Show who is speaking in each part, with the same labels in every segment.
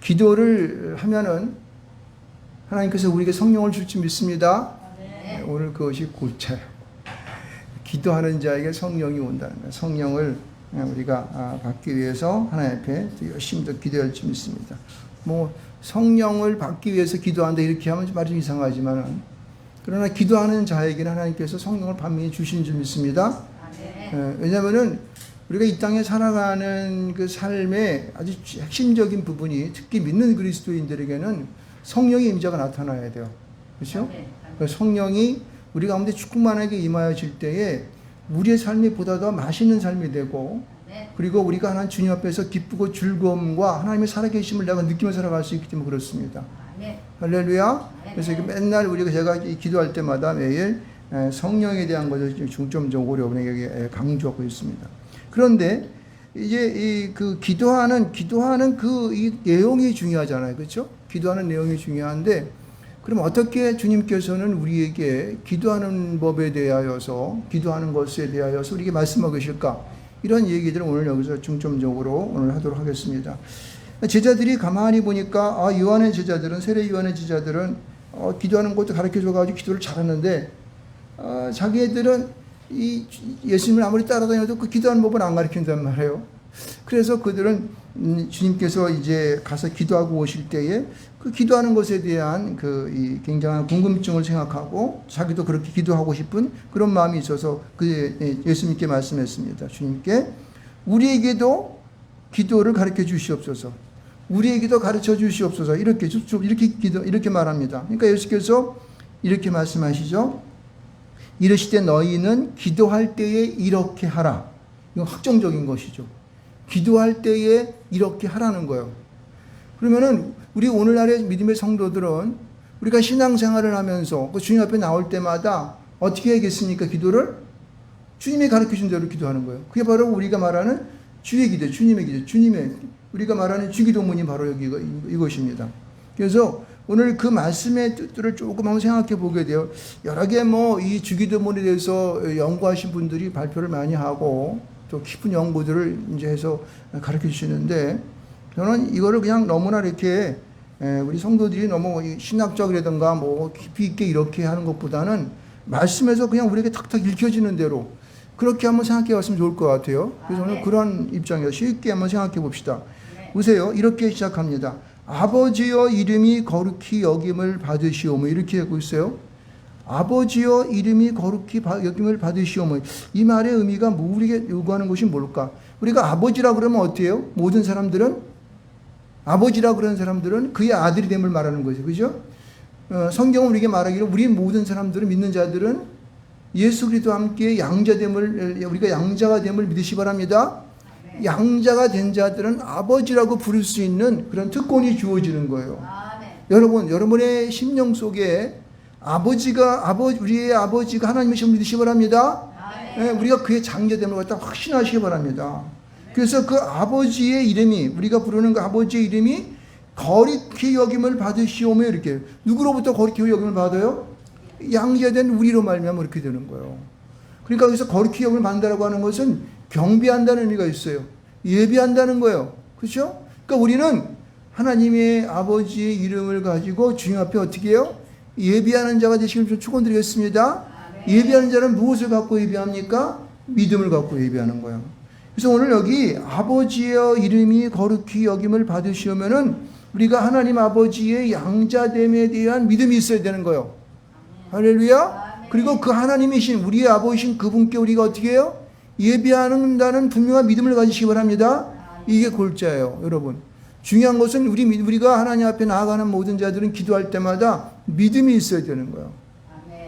Speaker 1: 기도를 하면은 하나님께서 우리에게 성령을 줄지 믿습니다. 오늘 그것이 골자예요. 기도하는 자에게 성령이 온다는 거예요. 성령을 우리가 받기 위해서 하나님 앞에 열심히 더 기도할 줄 믿습니다. 뭐 성령을 받기 위해서 기도한다 이렇게 하면 말이 좀 이상하지만, 그러나 기도하는 자에게는 하나님께서 성령을 반면에 주신 줄 믿습니다. 왜냐하면은 우리가 이 땅에 살아가는 그 삶의 아주 핵심적인 부분이, 특히 믿는 그리스도인들에게는 성령의 임재가 나타나야 돼요. 그렇죠? 성령이 우리 가운데 충만하게 임하여질 때에 우리의 삶이 보다 더 맛있는 삶이 되고, 그리고 우리가 하나님 주님 앞에서 기쁘고 즐거움과 하나님의 살아계심을 내가 느끼며 살아갈 수 있기 때문에 그렇습니다. 할렐루야. 그래서 맨날 우리가 제가 기도할 때마다 매일 성령에 대한 것을 중점적으로 여러분에게 강조하고 있습니다. 그런데 이제 그 기도하는 이 내용이 중요하잖아요. 그렇죠? 기도하는 내용이 중요한데, 그럼 어떻게 주님께서는 우리에게 기도하는 법에 대하여서, 기도하는 것에 대하여서 우리에게 말씀하고 계실까? 이런 얘기들을 오늘 여기서 중점적으로 오늘 하도록 하겠습니다. 제자들이 가만히 보니까, 요한의 제자들은, 세례 요한의 제자들은 기도하는 것도 가르쳐줘가지고 기도를 잘하는데, 자기들은 이 예수님을 아무리 따라다녀도 그 기도하는 법은 안 가르친단 말이에요. 그래서 그들은 주님께서 이제 가서 기도하고 오실 때에 그 기도하는 것에 대한 이 굉장한 궁금증을 생각하고, 자기도 그렇게 기도하고 싶은 그런 마음이 있어서 예수님께 말씀했습니다. 주님께 우리에게도 기도를 가르쳐 주시옵소서. 우리에게도 가르쳐 주시옵소서. 이렇게 말합니다. 그러니까 예수께서 이렇게 말씀하시죠. 이르시되 너희는 기도할 때에 이렇게 하라. 이건 확정적인 것이죠. 기도할 때에 이렇게 하라는 거예요. 그러면은 우리 오늘날의 믿음의 성도들은 우리가 신앙생활을 하면서 그 주님 앞에 나올 때마다 어떻게 해야겠습니까? 기도를 주님이 가르쳐준 대로 기도하는 거예요. 그게 바로 우리가 말하는 주의 기도, 주님의 기도, 우리가 말하는 주기도문이 바로 이것입니다. 그래서 오늘 그 말씀의 뜻들을 조금 한번 생각해 보게 돼요. 여러 개 이 주기도문에 대해서 연구하신 분들이 발표를 많이 하고 또 깊은 연구들을 이제 해서 가르쳐 주시는데, 저는 이거를 그냥 너무나 이렇게 우리 성도들이 너무 신학적이라든가 깊이 있게 이렇게 하는 것보다는 말씀에서 그냥 우리에게 탁탁 읽혀지는 대로 그렇게 한번 생각해 봤으면 좋을 것 같아요. 그래서 오늘 그런 입장에서 쉽게 한번 생각해 봅시다. 보세요. 이렇게 시작합니다. 아버지여 이름이 거룩히 여김을 받으시오며, 이렇게 하고 있어요. 아버지여 이름이 거룩히 여김을 받으시오며. 이 말의 의미가 우리에게 요구하는 것이 뭘까? 우리가 아버지라 그러면 어때요? 모든 사람들은 아버지라 그러는 사람들은 그의 아들이 됨을 말하는 거죠. 그죠? 성경은 우리에게 말하기를 우리 모든 사람들은, 믿는 자들은 예수 그리스도와 함께 양자됨을, 우리가 양자가 됨을 믿으시 바랍니다. 양자가 된 자들은 아버지라고 부를 수 있는 그런 특권이 주어지는 거예요. 여러분, 여러분의 심령 속에 우리의 아버지가 하나님이심을 믿으시기 바랍니다. 우리가 그의 장자됨을 갖다 확신하시기 바랍니다. 그래서 그 아버지의 이름이, 우리가 부르는 그 아버지의 이름이 거룩히 여김을 받으시오며, 이렇게. 누구로부터 거룩히 여김을 받아요? 양자된 우리로 말미암아 이렇게 되는 거예요. 그러니까 여기서 거룩히 여김을 받는다라고 하는 것은 경배한다는 의미가 있어요. 예배한다는 거예요. 그렇죠? 그러니까 우리는 하나님의 아버지의 이름을 가지고 주님 앞에 어떻게 해요? 예배하는 자가 되시길 좀 축원드리겠습니다. 예배하는 자는 무엇을 갖고 예배합니까? 믿음을 갖고 예배하는 거예요. 그래서 오늘 여기 아버지의 이름이 거룩히 여김을 받으시오면은 우리가 하나님 아버지의 양자됨에 대한 믿음이 있어야 되는 거예요. 할렐루야. 그리고 그 하나님이신 우리의 아버지신 그분께 우리가 어떻게 해요? 예배한다는 분명한 믿음을 가지시기 바랍니다. 이게 골자예요, 여러분. 중요한 것은 우리가 하나님 앞에 나아가는 모든 자들은 기도할 때마다 믿음이 있어야 되는 거예요.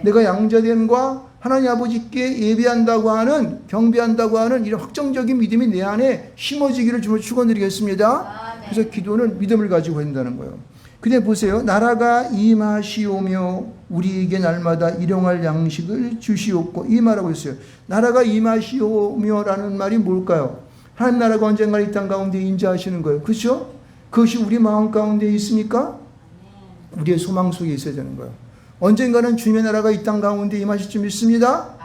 Speaker 1: 내가 양자됨과 하나님 아버지께 예배한다고 하는, 경배한다고 하는 이런 확정적인 믿음이 내 안에 심어지기를 주님을 축원드리겠습니다. 그래서 기도는 믿음을 가지고 한다는 거예요. 근데 보세요. 나라가 임하시오며 우리에게 날마다 일용할 양식을 주시옵고, 이 말하고 있어요. 나라가 임하시오며라는 말이 뭘까요? 하나님 나라가 언젠가 이 땅 가운데 임재하시는 거예요. 그렇죠? 그것이 우리 마음 가운데 있습니까? 우리의 소망 속에 있어야 되는 거예요. 언젠가는 주님의 나라가 이 땅 가운데 임하실 줄 믿습니다.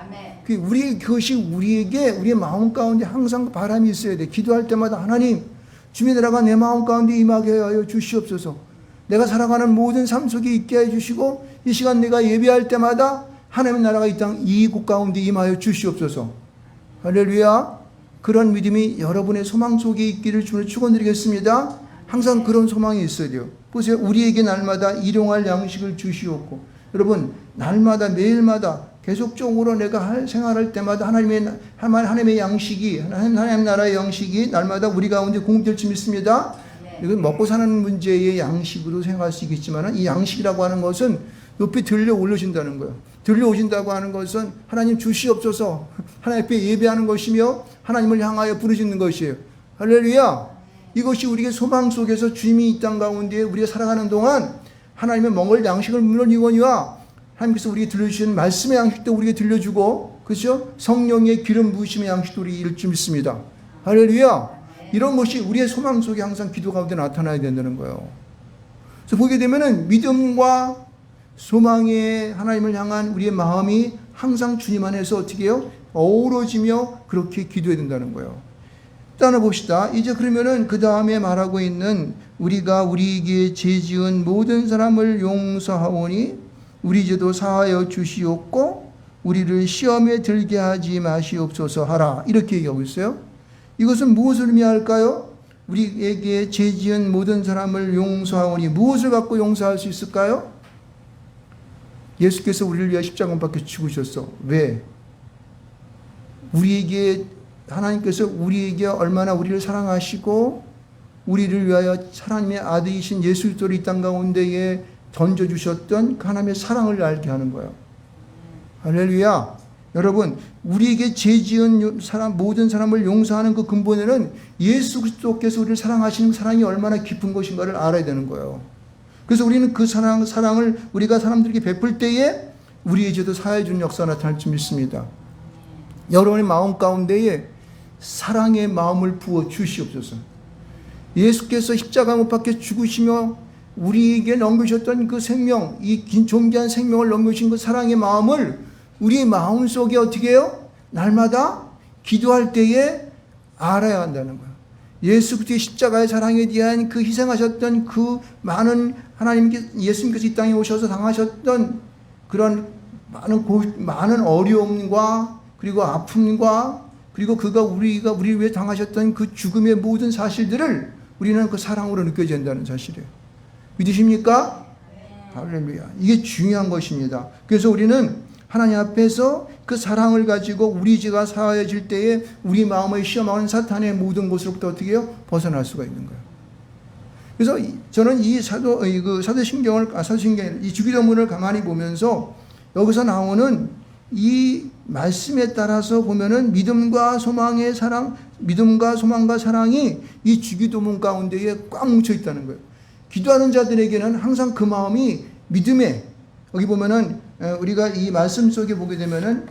Speaker 1: 그것이 우리에게, 우리의 마음 가운데 항상 바람이 있어야 돼. 기도할 때마다 하나님, 주님의 나라가 내 마음 가운데 임하게 하여 주시옵소서. 내가 살아가는 모든 삶 속에 있게 해 주시고 이 시간 내가 예배할 때마다 하나님의 나라가 이 땅 이곳 가운데 임하여 주시옵소서. 할렐루야. 그런 믿음이 여러분의 소망 속에 있기를 주님을 축원드리겠습니다. 항상 그런 소망이 있어야 돼요. 보세요. 우리에게 날마다 일용할 양식을 주시옵고, 여러분 날마다 매일마다 계속적으로 내가 생활할 때마다 하나님의 양식이, 하나님 나라의 양식이 날마다 우리 가운데 공급될 줄 믿습니다. 이건 먹고 사는 문제의 양식으로 생각할 수 있겠지만, 이 양식이라고 하는 것은 높이 들려 올려진다는 거예요. 들려오신다고 하는 것은 하나님 주시옵소서, 하나님 앞에 예배하는 것이며 하나님을 향하여 부르짖는 것이에요. 할렐루야. 이것이 우리의 소망 속에서 주님이 이 땅 가운데 우리가 살아가는 동안 하나님의 먹을 양식을 물론 이거니와 하나님께서 우리에게 들려주시는 말씀의 양식도 우리에게 들려주고, 그렇죠? 성령의 기름 부으심의 양식도 우리에게 이룰 줄 믿습니다. 할렐루야. 이런 것이 우리의 소망 속에 항상 기도 가운데 나타나야 된다는 거예요. 그래서 보게 되면은 믿음과 소망의 하나님을 향한 우리의 마음이 항상 주님 안에서 어떻게 해요? 어우러지며 그렇게 기도해야 된다는 거예요. 따라 봅시다. 이제 그러면은 그 다음에 말하고 있는 우리가 우리에게 죄 지은 모든 사람을 용서하오니 우리 죄도 사하여 주시옵고 우리를 시험에 들게 하지 마시옵소서 하라. 이렇게 얘기하고 있어요. 이것은 무엇을 의미할까요? 우리에게 죄 지은 모든 사람을 용서하오니 무엇을 갖고 용서할 수 있을까요? 예수께서 우리를 위하여 십자가에 박혀 죽으셨어. 왜? 하나님께서 우리에게 얼마나 우리를 사랑하시고 우리를 위하여 하나님의 아들이신 예수 그리스도를 이 땅 가운데에 던져주셨던 그 하나님의 사랑을 알게 하는 거예요. 할렐루야. 여러분, 우리에게 죄 지은 모든 사람을 용서하는 그 근본에는 예수 그리스도께서 우리를 사랑하시는 사랑이 얼마나 깊은 것인가를 알아야 되는 거예요. 그래서 우리는 그 사랑을 우리가 사람들에게 베풀 때에 우리의 죄도 사해 주는 역사가 나타날 줄 믿습니다. 여러분의 마음 가운데에 사랑의 마음을 부어 주시옵소서. 예수께서 십자가 못 박혀 죽으시며 우리에게 넘기셨던 그 생명, 이 존귀한 생명을 넘기신 그 사랑의 마음을 우리의 마음 속에 어떻게 해요? 날마다 기도할 때에 알아야 한다는 거예요. 예수 그리스도의 십자가의 사랑에 대한 그 희생하셨던 그 많은 예수님께서 이 땅에 오셔서 당하셨던 그런 많은 어려움과 그리고 아픔과 그리고 우리가 우리 위해 당하셨던 그 죽음의 모든 사실들을 우리는 그 사랑으로 느껴져야 한다는 사실이에요. 믿으십니까? 할렐루야. 이게 중요한 것입니다. 그래서 우리는 하나님 앞에서 그 사랑을 가지고 우리 죄가 사하여질 때에 우리 마음을 시험하는 사탄의 모든 것으로부터 어떻게 해요? 벗어날 수가 있는 거예요. 그래서 저는 이 사도신경, 이 주기도문을 가만히 보면서 여기서 나오는 이 말씀에 따라서 보면은 믿음과 소망과 사랑이 이 주기도문 가운데에 꽉 뭉쳐 있다는 거예요. 기도하는 자들에게는 항상 그 마음이 믿음에, 여기 보면은 우리가 이 말씀 속에 보게 되면은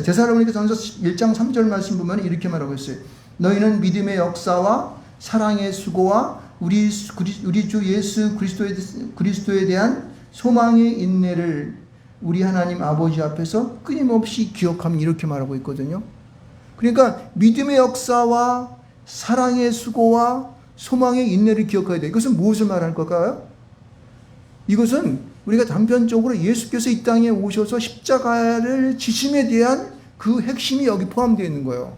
Speaker 1: 데살로니가전서 1장 3절 말씀 보면 이렇게 말하고 있어요. 너희는 믿음의 역사와 사랑의 수고와 우리 주 예수 그리스도에 대한 소망의 인내를 우리 하나님 아버지 앞에서 끊임없이 기억하면 이렇게 말하고 있거든요. 그러니까 믿음의 역사와 사랑의 수고와 소망의 인내를 기억해야 돼요. 이것은 무엇을 말하는 걸까요? 이것은 우리가 단편적으로 예수께서 이 땅에 오셔서 십자가를 지심에 대한 그 핵심이 여기 포함되어 있는 거예요.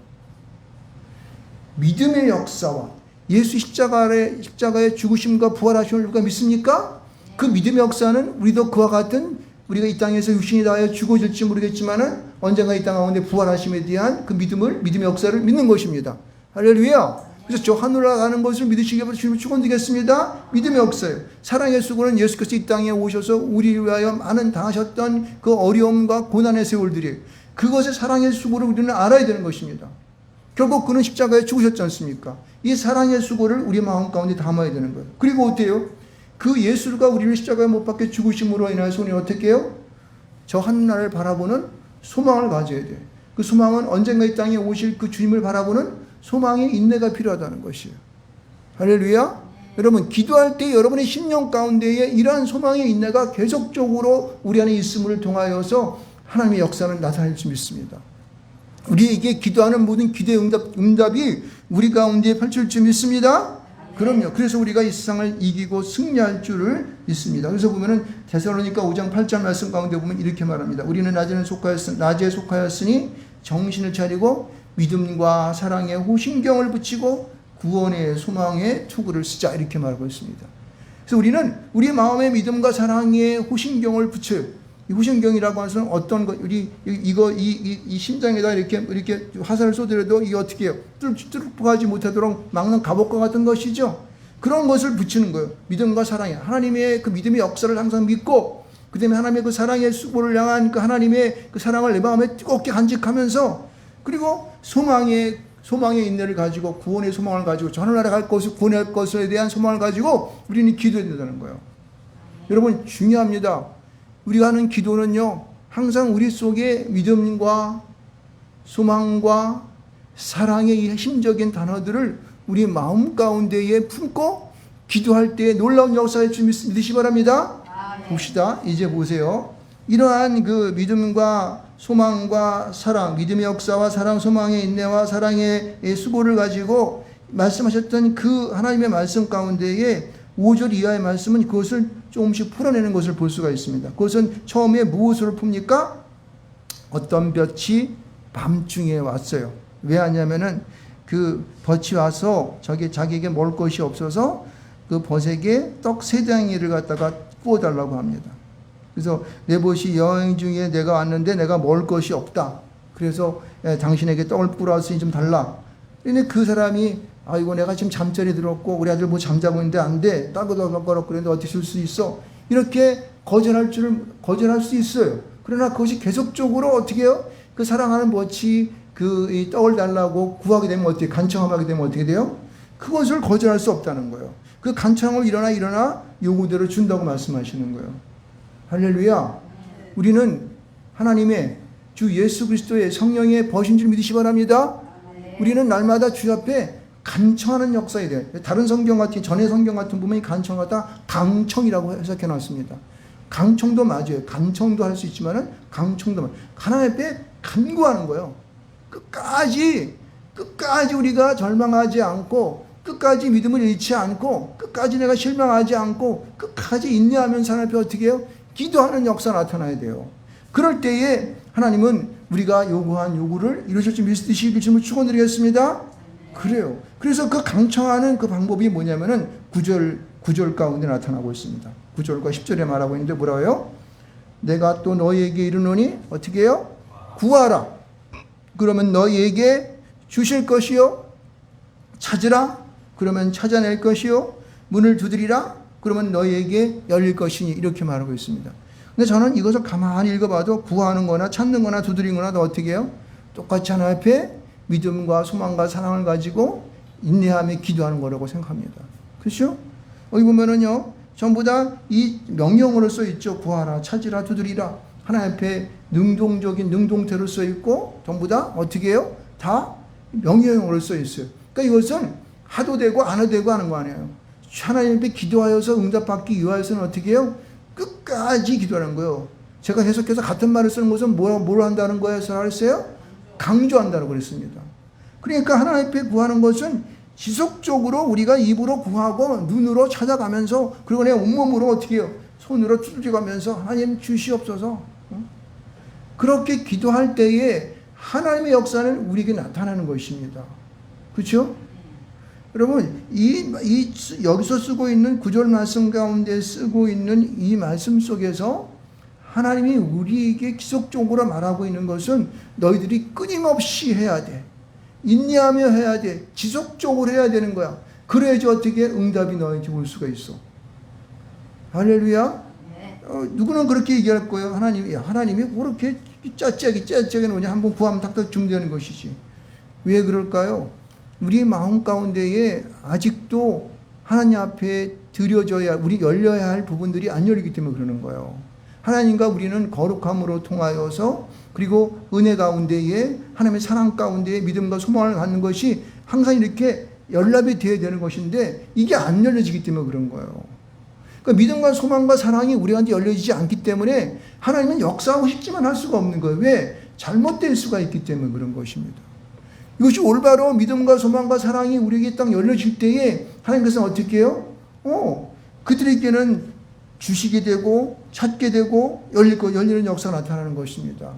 Speaker 1: 믿음의 역사와 예수 십자가의 죽으심과 부활하심을 우리가 믿습니까? 그 믿음의 역사는 우리도 그와 같은 우리가 이 땅에서 육신이 다하여 죽어질지 모르겠지만은 언젠가 이 땅 가운데 부활하심에 대한 그 믿음의 역사를 믿는 것입니다. 할렐루야. 그래서 저 하늘 나가는 것을 믿으시기 위해서 주님을 축원드리겠습니다. 믿음의 역사예요. 사랑의 수고는 예수께서 이 땅에 오셔서 우리를 위하여 많은 당하셨던 그 어려움과 고난의 세월들이 그것의 사랑의 수고를 우리는 알아야 되는 것입니다. 결국 그는 십자가에 죽으셨지 않습니까? 이 사랑의 수고를 우리 마음 가운데 담아야 되는 거예요. 그리고 어때요? 그 예수가 우리를 십자가에 못 박혀 죽으심으로 인해서 우리는 어떻게 해요? 저 하늘나라를 바라보는 소망을 가져야 돼요. 그 소망은 언젠가 이 땅에 오실 그 주님을 바라보는 소망의 인내가 필요하다는 것이에요. 할렐루야. 여러분, 기도할 때 여러분의 심령 가운데에 이러한 소망의 인내가 계속적으로 우리 안에 있음을 통하여서 하나님의 역사는 나타날 수 있습니다. 우리에게 기도하는 모든 기도의 응답이 우리 가운데 펼칠 줄 믿습니다. 그럼요. 그래서 우리가 이 세상을 이기고 승리할 줄을 믿습니다. 그래서 보면은 데살로니가 5장 8절 말씀 가운데 보면 이렇게 말합니다. 우리는 낮에 속하였으니 정신을 차리고 믿음과 사랑에 호신경을 붙이고 구원의 소망의 투구를 쓰자, 이렇게 말하고 있습니다. 그래서 우리는 우리 마음의 믿음과 사랑에 호신경을 붙여요. 이 호신경이라고 하는 것은 어떤 것, 이 심장에다 이렇게 화살을 쏘더라도 이게 어떻게 해요? 뚫고 못하도록 막는 갑옷과 같은 것이죠. 그런 것을 붙이는 거예요. 믿음과 사랑에. 하나님의 그 믿음의 역사를 항상 믿고, 그 다음에 하나님의 그 사랑의 수고를 향한 그 하나님의 그 사랑을 내 마음에 뜨겁게 간직하면서, 그리고 소망의 인내를 가지고, 구원의 소망을 가지고, 저 하늘나라에 갈 것을, 구원할 것에 대한 소망을 가지고 우리는 기도해야 된다는 거예요. 여러분, 중요합니다. 우리가 하는 기도는요, 항상 우리 속에 믿음과 소망과 사랑의 이 핵심적인 단어들을 우리 마음 가운데에 품고 기도할 때 놀라운 역사의 줄 믿으시 바랍니다. 봅시다. 이제 보세요. 이러한 그 믿음과 소망과 사랑, 믿음의 역사와 사랑, 소망의 인내와 사랑의 수고를 가지고 말씀하셨던 그 하나님의 말씀 가운데에 5절 이하의 말씀은 그것을 조금씩 풀어내는 것을 볼 수가 있습니다. 그것은 처음에 무엇으로 풉니까? 어떤 볕이 밤중에 왔어요. 왜 하냐면은 그 볕이 와서 자기에게 먹을 것이 없어서 그 벗에게 떡 3덩이를 갖다가 구워달라고 합니다. 그래서 내 벗이 여행 중에 내가 왔는데 내가 먹을 것이 없다. 그래서 당신에게 떡을 뿌렸으니 좀 달라. 근데 그 사람이 아이고 내가 지금 잠자리 들었고 우리 아들 뭐 잠자고 있는데 안 돼. 따거덕거덕 그랬는데 어떻게 줄 수 있어? 이렇게 거절할 수 있어요. 그러나 그것이 계속적으로 어떻게 해요? 그 사랑하는 벗이 이 떡을 달라고 구하게 되면 어떻게, 간청하게 되면 어떻게 돼요? 그것을 거절할 수 없다는 거예요. 그 간청을 일어나 요구대로 준다고 말씀하시는 거예요. 할렐루야. 우리는 하나님의 주 예수 그리스도의 성령의 벗인 줄 믿으시 바랍니다. 우리는 날마다 주 앞에 간청하는 역사에 대해, 다른 성경 같은, 전의 성경 같은 부분이 간청하다 강청이라고 해석해 놨습니다. 강청도 맞아요. 간청도 할 수 있지만은 강청도 맞아요. 하나님 앞에 간구하는 거예요. 끝까지 우리가 절망하지 않고, 끝까지 믿음을 잃지 않고, 끝까지 내가 실망하지 않고, 끝까지 인내하면서 하나님 앞에 어떻게 해요? 기도하는 역사 나타나야 돼요. 그럴 때에 하나님은 우리가 요구한 요구를 이루실 줄 믿으시길 주님을 축원드리겠습니다. 그래요. 그래서 그 강청하는 그 방법이 뭐냐면은 9절 가운데 나타나고 있습니다. 9절과 10절에 말하고 있는데 뭐라고요? 내가 또 너희에게 이르노니 어떻게 해요? 구하라. 그러면 너희에게 주실 것이요. 찾으라. 그러면 찾아낼 것이요. 문을 두드리라. 그러면 너희에게 열릴 것이니, 이렇게 말하고 있습니다. 근데 저는 이것을 가만히 읽어봐도 구하는 거나 찾는 거나 두드리는 거나 다 어떻게 해요? 똑같이 하나님 앞에 믿음과 소망과 사랑을 가지고 인내하며 기도하는 거라고 생각합니다. 그렇죠? 여기 보면은요, 전부 다 이 명령어로 써 있죠. 구하라, 찾으라, 두드리라. 하나님 앞에 능동적인 능동태로 써 있고, 전부 다 어떻게 해요? 다 명령어로 써 있어요. 그러니까 이것은 하도 되고 안 해도 되고 하는 거 아니에요. 하나님 앞에 기도하여서 응답받기 위하여서는 어떻게 해요? 끝까지 기도하는 거예요. 제가 해석해서 같은 말을 쓰는 것은 뭘 한다는 거예요? 했어요? 강조한다고 그랬습니다. 그러니까 하나님 앞에 구하는 것은 지속적으로 우리가 입으로 구하고 눈으로 찾아가면서, 그리고 내 온몸으로 어떻게 해요? 손으로 두드려가면서 하나님 주시옵소서. 그렇게 기도할 때에 하나님의 역사는 우리에게 나타나는 것입니다. 그렇죠? 여러분, 여기서 쓰고 있는 9절 말씀 가운데 쓰고 있는 이 말씀 속에서 하나님이 우리에게 지속적으로 말하고 있는 것은 너희들이 끊임없이 해야 돼. 인내하며 해야 돼. 지속적으로 해야 되는 거야. 그래야지 어떻게 응답이 너희한테 올 수가 있어. 할렐루야. 누구는 그렇게 얘기할 거예요. 하나님이 그렇게 짜짜게 뭐냐, 한번 구하면 탁탁 준비되는 것이지. 왜 그럴까요? 우리 마음 가운데에 아직도 하나님 앞에 우리 열려야 할 부분들이 안 열리기 때문에 그러는 거예요. 하나님과 우리는 거룩함으로 통하여서, 그리고 은혜 가운데에 하나님의 사랑 가운데에 믿음과 소망을 갖는 것이 항상 이렇게 연락이 되어야 되는 것인데, 이게 안 열려지기 때문에 그런 거예요. 그러니까 믿음과 소망과 사랑이 우리한테 열려지지 않기 때문에 하나님은 역사하고 싶지만 할 수가 없는 거예요. 왜? 잘못될 수가 있기 때문에 그런 것입니다. 이것이 올바로 믿음과 소망과 사랑이 우리에게 딱 열려질 때에 하나님께서는 어떻게 해요? 그들에게는 주시게 되고 찾게 되고 열리는 역사가 나타나는 것입니다.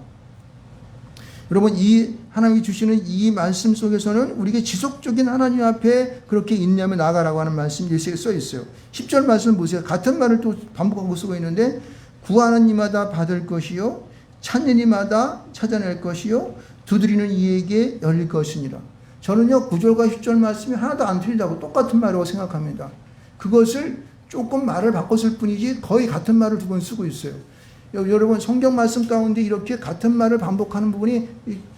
Speaker 1: 여러분, 이 하나님이 주시는 이 말씀 속에서는 우리에게 지속적인 하나님 앞에 그렇게 인내하며 나아가라고 하는 말씀이 일세에 써 있어요. 10절 말씀 보세요. 같은 말을 또 반복하고 쓰고 있는데, 구하는 이마다 받을 것이요, 찾는 이마다 찾아낼 것이요, 두드리는 이에게 열릴 것이니라. 저는요, 9절과 10절 말씀이 하나도 안 틀리다고 똑같은 말이라고 생각합니다. 그것을 조금 말을 바꿨을 뿐이지 거의 같은 말을 두 번 쓰고 있어요. 여러분, 성경 말씀 가운데 이렇게 같은 말을 반복하는 부분이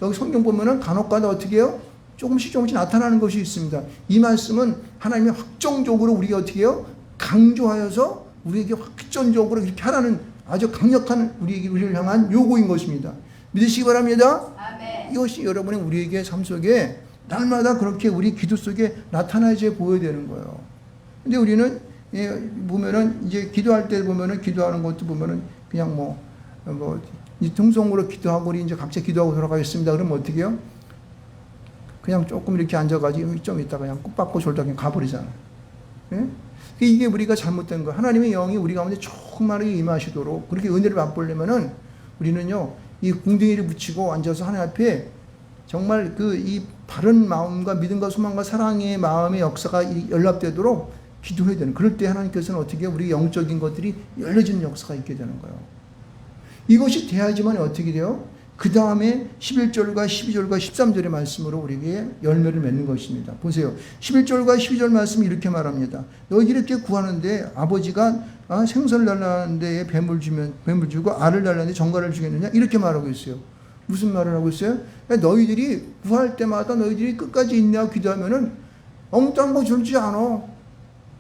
Speaker 1: 여기 성경 보면은 간혹가다 어떻게 해요? 조금씩 나타나는 것이 있습니다. 이 말씀은 하나님이 확정적으로 우리가 어떻게 해요? 강조하여서 우리에게 확전적으로 이렇게 하라는 아주 강력한 우리를 향한 요구인 것입니다. 믿으시기 바랍니다. 아멘. 이것이 여러분이 우리에게 삶 속에 날마다 그렇게 우리 기도 속에 나타나져 보여야 되는 거예요. 근데 우리는 보면은 이제 기도할 때 보면은 기도하는 것도 보면은 그냥 통성으로 기도하고 우리 이제 각자 기도하고 돌아가겠습니다. 그러면 어떻게 해요? 그냥 조금 이렇게 앉아가지고 좀 있다가 그냥 꾹 받고 졸다 그냥 가버리잖아요. 예? 이게 우리가 잘못된 거예요. 하나님의 영이 우리 가운데 조금만하게 임하시도록 그렇게 은혜를 맛보려면은 우리는요, 이 궁둥이를 붙이고 앉아서 하나님 앞에 정말 이 바른 마음과 믿음과 소망과 사랑의 마음의 역사가 연락되도록 기도해야 되는, 그럴 때 하나님께서는 어떻게 우리 영적인 것들이 열려지는 역사가 있게 되는 거예요. 이것이 돼야지만 어떻게 돼요? 그 다음에 11절과 12절과 13절의 말씀으로 우리에게 열매를 맺는 것입니다. 보세요. 11절과 12절 말씀이 이렇게 말합니다. 너희들이 이렇게 구하는데 아버지가 생선을 달라는 데에 뱀을 주고 알을 달라는 데 정갈을 주겠느냐? 이렇게 말하고 있어요. 무슨 말을 하고 있어요? 너희들이 구할 때마다 너희들이 끝까지 인내하고 기도하면은 엉뚱한 거 줄지 않아.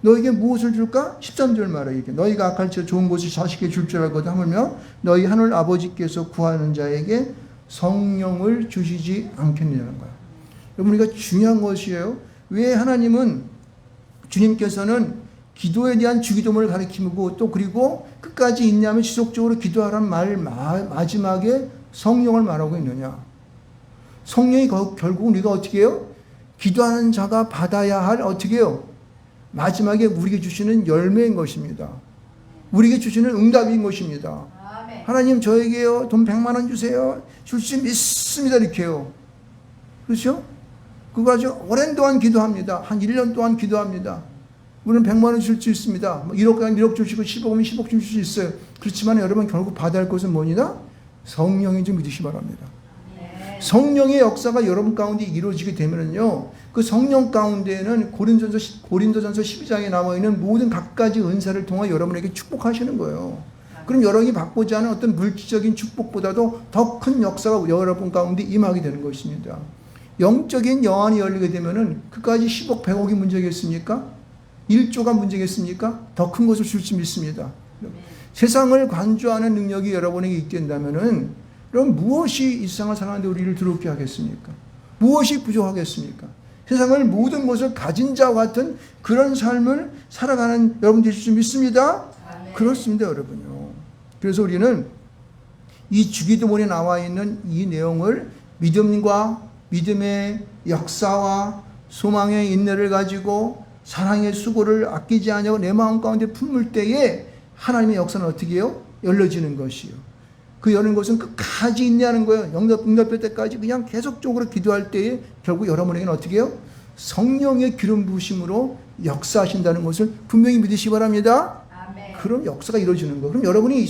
Speaker 1: 너에게 무엇을 줄까? 13절 말에 이렇게 너희가 악할 때 좋은 것을 자식에게 줄 줄 알거든 하물며 너희 하늘 아버지께서 구하는 자에게 성령을 주시지 않겠느냐는 거야. 여러분, 우리가 중요한 것이에요. 왜 하나님은 주님께서는 기도에 대한 주기도문을 가르치고 또 그리고 끝까지 인내하며 지속적으로 기도하라는 말 마지막에 성령을 말하고 있느냐? 성령이 결국 우리가 어떻게 해요? 기도하는 자가 받아야 할 어떻게 해요? 마지막에 우리에게 주시는 열매인 것입니다. 우리에게 주시는 응답인 것입니다. 아멘. 하나님 저에게요 돈 100만 원 주세요. 줄 수 믿습니다. 이렇게요. 그렇죠? 그거 아주 오랜 동안 기도합니다. 한 1년 동안 기도합니다. 우리는 100만 원 줄 수 있습니다. 1억 주시고 10억이면 10억 줄 수 있어요. 그렇지만 여러분 결국 받아야 할 것은 뭐냐? 성령인 줄 믿으시기 바랍니다. 성령의 역사가 여러분 가운데 이루어지게 되면은요, 그 성령 가운데에는 고린도전서 12장에 나와 있는 모든 각가지 은사를 통해 여러분에게 축복하시는 거예요. 그럼 여러분이 받고자 하는 어떤 물질적인 축복보다도 더 큰 역사가 여러분 가운데 임하게 되는 것입니다. 영적인 영안이 열리게 되면은 그까지 10억, 100억이 문제겠습니까? 1조가 문제겠습니까? 더 큰 것을 줄 수 믿습니다. 세상을 관조하는 능력이 여러분에게 있게 된다면은 그럼 무엇이 이 세상을 살아가는데 우리를 두렵게 하겠습니까? 무엇이 부족하겠습니까? 세상을 모든 것을 가진 자와 같은 그런 삶을 살아가는 여러분 되실 줄 믿습니다. 아멘. 그렇습니다, 여러분요. 그래서 우리는 이 주기도문에 나와 있는 이 내용을 믿음의 역사와 소망의 인내를 가지고 사랑의 수고를 아끼지 아니하고 내 마음 가운데 품을 때에 하나님의 역사는 어떻게 해요? 열려지는 것이요. 그 여는 것은 끝까지 인내하는 거예요. 응답될 때까지 그냥 계속적으로 기도할 때에 결국 여러분에게는 어떻게 해요? 성령의 기름 부으심으로 역사하신다는 것을 분명히 믿으시기 바랍니다. 아멘. 그럼 역사가 이루어지는 거예요. 그럼 여러분이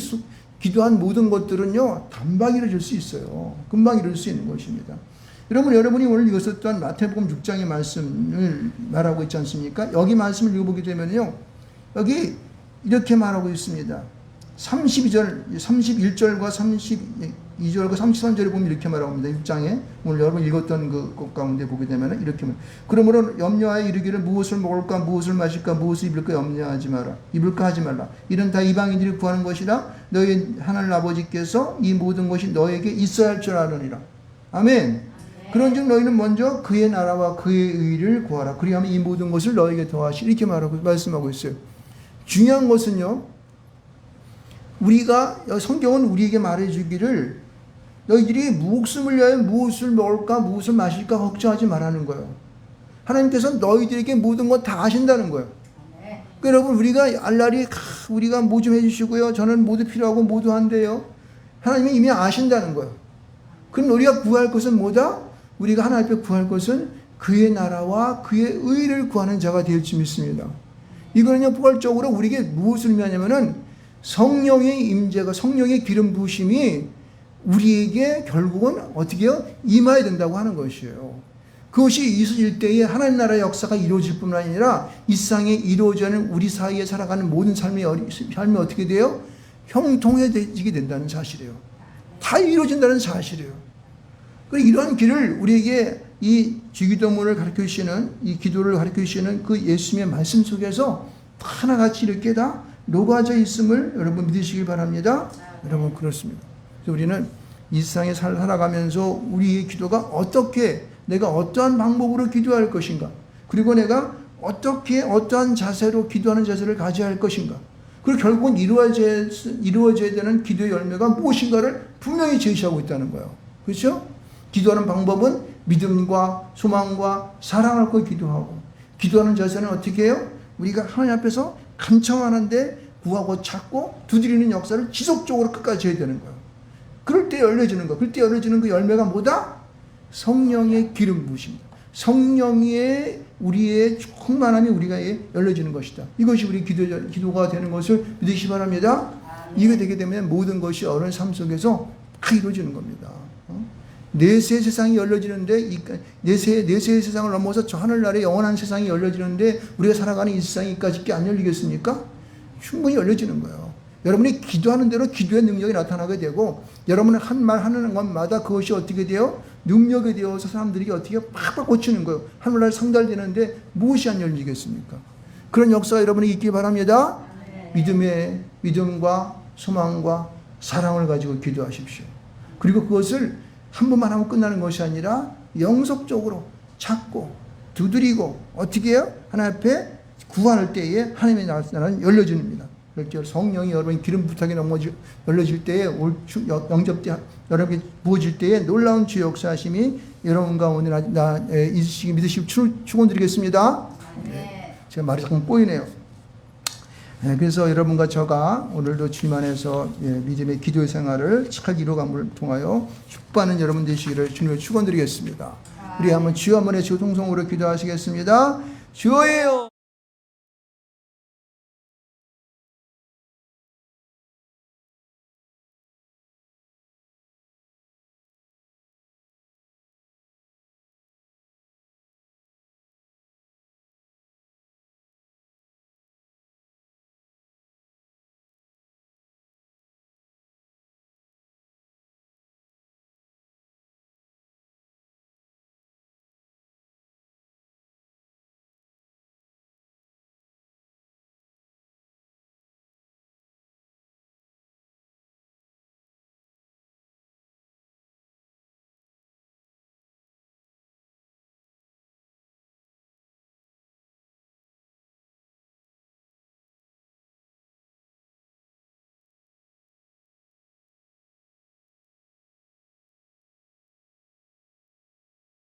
Speaker 1: 기도한 모든 것들은요, 단박 이루어질 수 있어요. 금방 이루어질 수 있는 것입니다. 여러분이 오늘 읽었던 마태복음 6장의 말씀을 말하고 있지 않습니까? 여기 말씀을 읽어보게 되면요, 여기 이렇게 말하고 있습니다. 31절과 32절과 33절에 보면 이렇게 말합니다. 6장에 오늘 여러분 읽었던 것 가운데 보게 되면 이렇게 말. 그러므로 염려하여 이르기를 무엇을 먹을까 무엇을 마실까 무엇을 입을까 염려하지 마라. 입을까 하지 말라. 이는 다 이방인들이 구하는 것이라 너희 하늘 아버지께서 이 모든 것이 너에게 있어야 할 줄 아느니라. 아멘. 그런즉 너희는 먼저 그의 나라와 그의 의를 구하라. 그리하면 이 모든 것을 너에게 더하시리. 이렇게 말씀하고 있어요. 중요한 것은요, 성경은 우리에게 말해주기를 너희들이 목숨을 위하여 무엇을 먹을까 무엇을 마실까 걱정하지 말라는 거예요. 하나님께서 너희들에게 모든 것 다 아신다는 거예요. 그러니까 여러분 우리가 알라리 우리가 뭐 좀 해주시고요. 저는 모두 필요하고 모두 한대요. 하나님이 이미 아신다는 거예요. 그럼 우리가 구할 것은 뭐다? 우리가 하나님 앞에 구할 것은 그의 나라와 그의 의를 구하는 자가 될지 믿습니다. 이거는요 포괄적으로 우리에게 무엇을 의미하냐면은 성령의 임재가 성령의 기름 부으심이 우리에게 결국은 어떻게 해요? 임해야 된다고 하는 것이에요. 그것이 있을 때에 하나님 나라의 역사가 이루어질 뿐만 아니라 이 세상에 이루어지는 우리 사이에 살아가는 모든 삶이 어떻게 돼요? 형통해지게 된다는 사실이에요. 다 이루어진다는 사실이에요. 그래서 이러한 길을 우리에게 이 주기도문을 가르쳐 주시는 이 기도를 가르쳐 주시는 그 예수님의 말씀 속에서 하나같이 이렇게 다 녹아져 있음을 여러분 믿으시길 바랍니다. 여러분 그렇습니다. 그래서 우리는 이 세상에 살아가면서 우리의 기도가 어떻게 내가 어떠한 방법으로 기도할 것인가 그리고 내가 어떻게 어떠한 자세로 기도하는 자세를 가져야 할 것인가 그리고 결국은 이루어져야 되는 기도의 열매가 무엇인가를 분명히 제시하고 있다는 거예요. 그렇죠? 기도하는 방법은 믿음과 소망과 사랑을 갖고 기도하고 기도하는 자세는 어떻게 해요? 우리가 하나님 앞에서 간청하는데 구하고 찾고 두드리는 역사를 지속적으로 끝까지 해야 되는 거예요. 그럴 때 열려지는 거. 그럴 때 열려지는 그 열매가 뭐다? 성령의 기름 부으십니다. 성령의 우리의 충만함이 우리가 열려지는 것이다. 이것이 우리 기도가 되는 것을 믿으시기 바랍니다. 이게 되게 되면 모든 것이 어른 삶 속에서 다 이루어지는 겁니다. 내세의 세상이 열려지는데 내세의 세상을 넘어서 저 하늘나라의 영원한 세상이 열려지는데 우리가 살아가는 이 세상이 이까짓게 안 열리겠습니까? 충분히 열려지는 거예요. 여러분이 기도하는 대로 기도의 능력이 나타나게 되고 여러분은 한 말 하는 것마다 그것이 어떻게 돼요? 능력이 되어서 사람들이 어떻게 팍팍 고치는 거예요. 하늘날 성달되는데 무엇이 안 열리겠습니까? 그런 역사가 여러분이 있기 바랍니다. 믿음과 소망과 사랑을 가지고 기도하십시오. 그리고 그것을 한 번만 하면 끝나는 것이 아니라 영속적으로 찾고 두드리고 어떻게 해요? 하나님 앞에 구할 때에 하나님의 나라는 열려집니다. 성령이 여러분 기름 부탁이 열려질 때에 영접 때 여러분에게 부어질 때에 놀라운 주의 역사하심이 여러분 가운데 있으시기 믿으시고 축원드리겠습니다. 네. 제가 말이 조금 꼬이네요. 네, 그래서 여러분과 저가 오늘도 주님 안에서 믿음의 기도의 생활을 잘 이루어감을 통하여 축복하는 여러분 되시기를 주님을 축원드리겠습니다. 우리 한번 주여 한번 해주시고 통성으로 기도하시겠습니다. 주여예요.